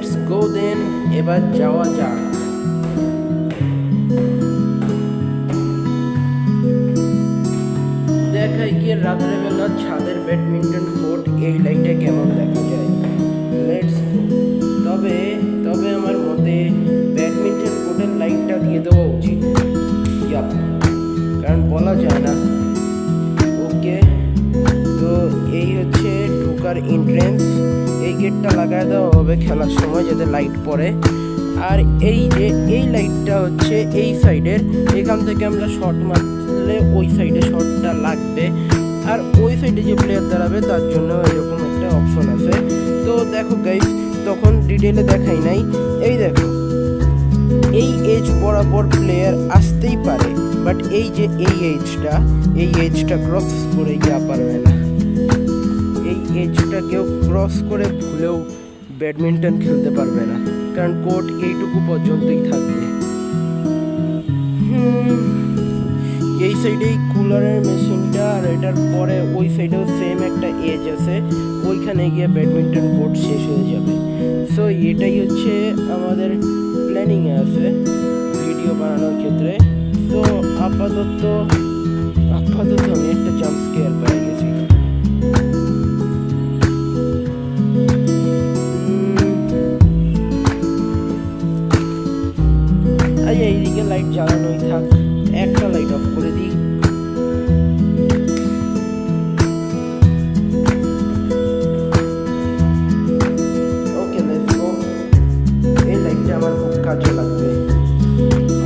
Let's go দেন, এবার যাওয়া যাক। দেখাই গিয়ে রাত্রেবেলা ছাদের ব্যাডমিন্টন কোর্ট এই লাইটে কেমন দেখা যায়। লেটস তবে তবে আমার মতে ব্যাডমিন্টন কোর্টের লাইটটা দিয়ে দেওয়া উচিত, কারণ বলা যায় না। ওকে, তো এই হচ্ছে ঢোকার এন্ট্রেন্স। এই গেটটা লাগায় দেওয়া হবে খেলার সময় যাতে লাইট পড়ে। আর এই যে এই লাইটটা হচ্ছে এই সাইডের, এখান থেকে আমরা শট মারলে ওই সাইডে শটটা লাগবে। আর ওই সাইডে যে প্লেয়ার দাঁড়াবে তার জন্য এরকম একটা অপশন আছে। তো দেখো গাইস, তখন ডিটেলে দেখাই নাই। এই দেখো, এই এজ বরাবর প্লেয়ার আসতেই পারে, বাট এই যে এই এজটা ক্রস করে যা পারবে না। এই এজটা কেউ ক্রস করে ভুলেও ব্যাডমিন্টন খেলতে পারবে না, কারণ কোর্ট এইটুকু পর্যন্তই থাকবে। এই সাইডে কুলারের মেশিনটা, আর এটার পরে ওই সাইডেও সেম একটা এজ আছে, ওইখানে গিয়ে ব্যাডমিন্টন কোর্ট শেষ হয়ে যাবে। সো এটাই হচ্ছে আমাদের প্ল্যানিংয়ে আছে ভিডিও বানানোর ক্ষেত্রে। তো আপাতত আমি একটা জাম্প স্কেয়ার পেয়ে গেছি। এইদিকে লাইট জ্বালানোই থাক, একটা লাইট অফ করে দিই। ওকে, লেটস গো। এই লাইটটা আমার খুব কাজে লাগবে।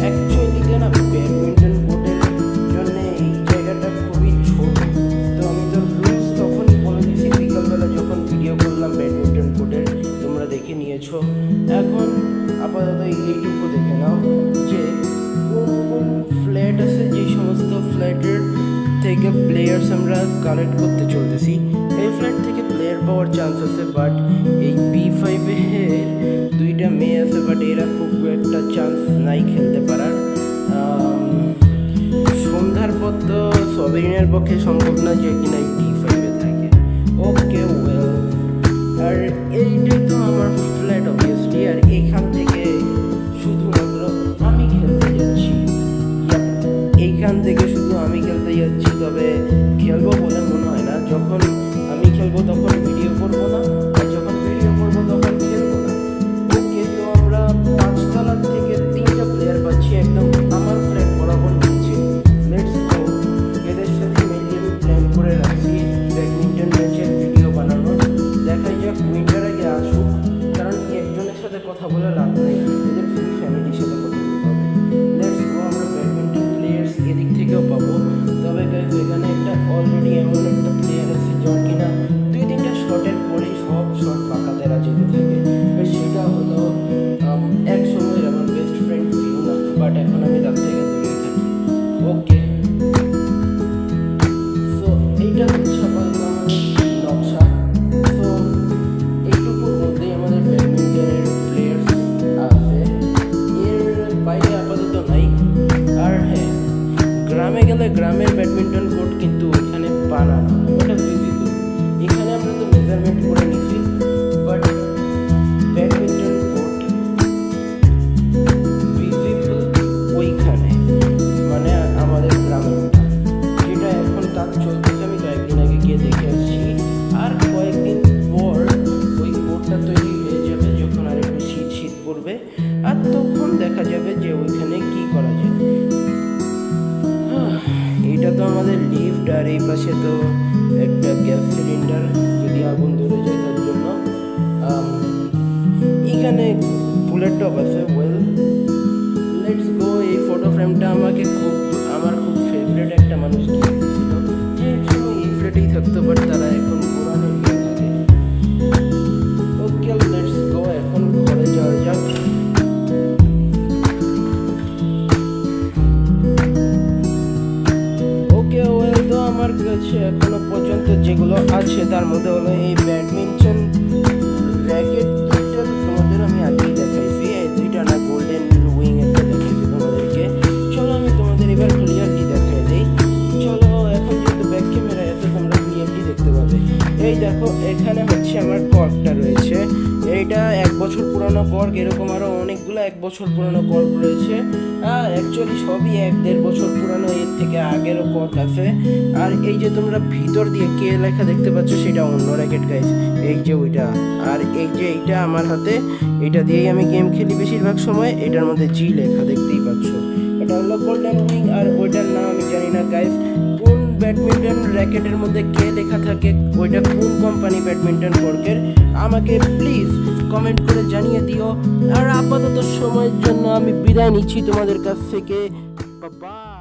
অ্যাকচুয়ালি না, ব্যাডমিন্টন কোর্টের জন্য এই জায়গাটা খুবই ছোট। তো আমি তো রুলস তখনই বলে দিয়েছি বিকালবেলা যখন ভিডিও করলাম ব্যাডমিন্টন কোর্টের, তোমরা দেখে নিয়েছো। এখন আপাতত এইটুকু দেখে নাও যে কোন ফ্ল্যাট আছে, যে সমস্ত ফ্ল্যাটের থেকে প্লেয়ার্স আমরা কালেক্ট করতে চলতেছি। এই ফ্ল্যাট থেকে প্লেয়ার পাওয়ার চান্স আছে, বাট এই B5 এর দুইটা মেয়ে আছে, বাট এরা খুব একটা চান্স নাই খেলতে পারার। সন্ধ্যার পর তো সবিনের পক্ষে সম্ভব না যে কিনা B5 এ থাকে। ওকে, ওয়েল, আর এইটাই তো আমার ফ্ল্যাট অবভিয়াসলি। আর এইখান থেকে শুধুমাত্র আমি খেলতে যাচ্ছি, তবে খেলবো বলে মনে হয় না। যখন আমি খেলবো তখন ভিডিও করবো না, আর যখন ভিডিও করবো তখন খেলবো না। ওকে, তো আমরা 5 তলার থেকে 3টা প্লেয়ার পাচ্ছি একদম আমার ফ্ল্যাট বরাবর নিচ্ছে। Let's go. এদের সাথে মেনলি আমি প্ল্যান করে রাখছি ব্যাডমিন্টন ম্যাচের ভিডিও বানানোর। দেখাই যাক উইন্টার আগে আসুক, কারণ একজনের সাথে কথা বলে লাভ নেই, এদের ফুল ফ্যামিলির সাথে কথা বলতে হবে। Let's go. আমরা ব্যাডমিন্টন প্লেয়ার্স এদিক থেকেও পাবো। তবে এখানে একটা অলরেডি এমন একটা প্লেয়ার আছে যার কিনা 2-3টা শটের পরেই সব শট পাকাতে রাজি থাকে। সেটা হলো এক সময়ের আমার বেস্ট ফ্রেন্ড ফিউনা, বাট এখন আমি তার থেকে দূরেই থাকি। ওকে, সো এইটা হচ্ছে আমাদের নকশা। সো এইটুকুর মধ্যেই আমাদের ব্যাডমিন্টনের প্লেয়ার্স আছে, এর বাইরে আপাতত নাই। আর হ্যাঁ, গ্রামে গেলে গ্রামের ব্যাডমিন্টন কোর্ট কিন্তু ওইখানে বানানো, ওটা ভিজিবল। এখানে আমরা তো মেজারমেন্ট করে নিছি, বাট ব্যাডমিন্টন কোর্ট ভিজিবল ওইখানে, মানে আমাদের গ্রামেরটা, যেটা এখন কাজ চলতেছে। আমি কয়েকদিন আগে গিয়ে দেখে আসছি, আর কয়েকদিন পর ওই কোর্টটা তৈরি হয়ে যাবে, যখন আর একটু শীত পড়বে, আর তখন দেখা যাবে যে ওইখানে কি করা যায়। এটা তো আমাদের লিফট, আর এই পাশে তো একটা গ্যাস সিলিন্ডার, যদি আগুন ধরে যায় তার জন্য। এখানে বুলেট টপ আছে। Well, let's go. এই ফটো ফ্রেমটা আমার খুব ফেভারিট একটা মানুষ কিনেছিল, যে একসময় এই ফ্ল্যাটেই থাকতো, বাট তারা এখন পুরানো নিয়ে থাকে। ওকে, লেটস গো। এখন ঘরে যাওয়া যাক। আমার কাছে এখনো পর্যন্ত যেগুলো আছে তার মধ্যে হলো এই ব্যাডমিন্টন র্যাকেট দুইটা, তোমাদের আমি আগেই দেখাইছি। এই দুইটা না, গোল্ডেন উইং একটা দেখাইছি তোমাদেরকে। চলো আমি তোমাদের এবার ক্লিয়ারলি দেখাই দিই। চলো, এখন যেহেতু ব্যাক ক্যামেরায় আছে তোমরা ক্লিয়ারলি দেখতে পাবে। এটা 1 বছর পুরানো কর্ক, এরকম আরও অনেকগুলো 1 বছর পুরানো কর্ক রয়েছে। অ্যাকচুয়ালি সবই 1-1.5 বছর পুরানো, এর থেকে আগেরও কর্ক আছে। আর এই যে তোমরা ভিতর দিয়ে কে লেখা দেখতে পাচ্ছ সেটা অন্য র্যাকেট গাইস, এই যে ওইটা। আর এই যে এইটা আমার হাতে, এটা দিয়েই আমি গেম খেলি বেশিরভাগ সময়। এটার মধ্যে জি লেখা দেখতেই পাচ্ছ, এটা হলো গোল্ডেন উইং। আর ওইটার নাম আমি জানি না গাইস, কোন ব্যাডমিন্টন র্যাকেটের মধ্যে কে লেখা থাকে, ওইটা কোন কোম্পানি ব্যাডমিন্টন কর্কের, আমাকে প্লিজ কমেন্ট করে জানিয়ে দিও। আর আপাতত সময়ের জন্য আমি বিদায় নিচ্ছি তোমাদের কাছ থেকে। বাই।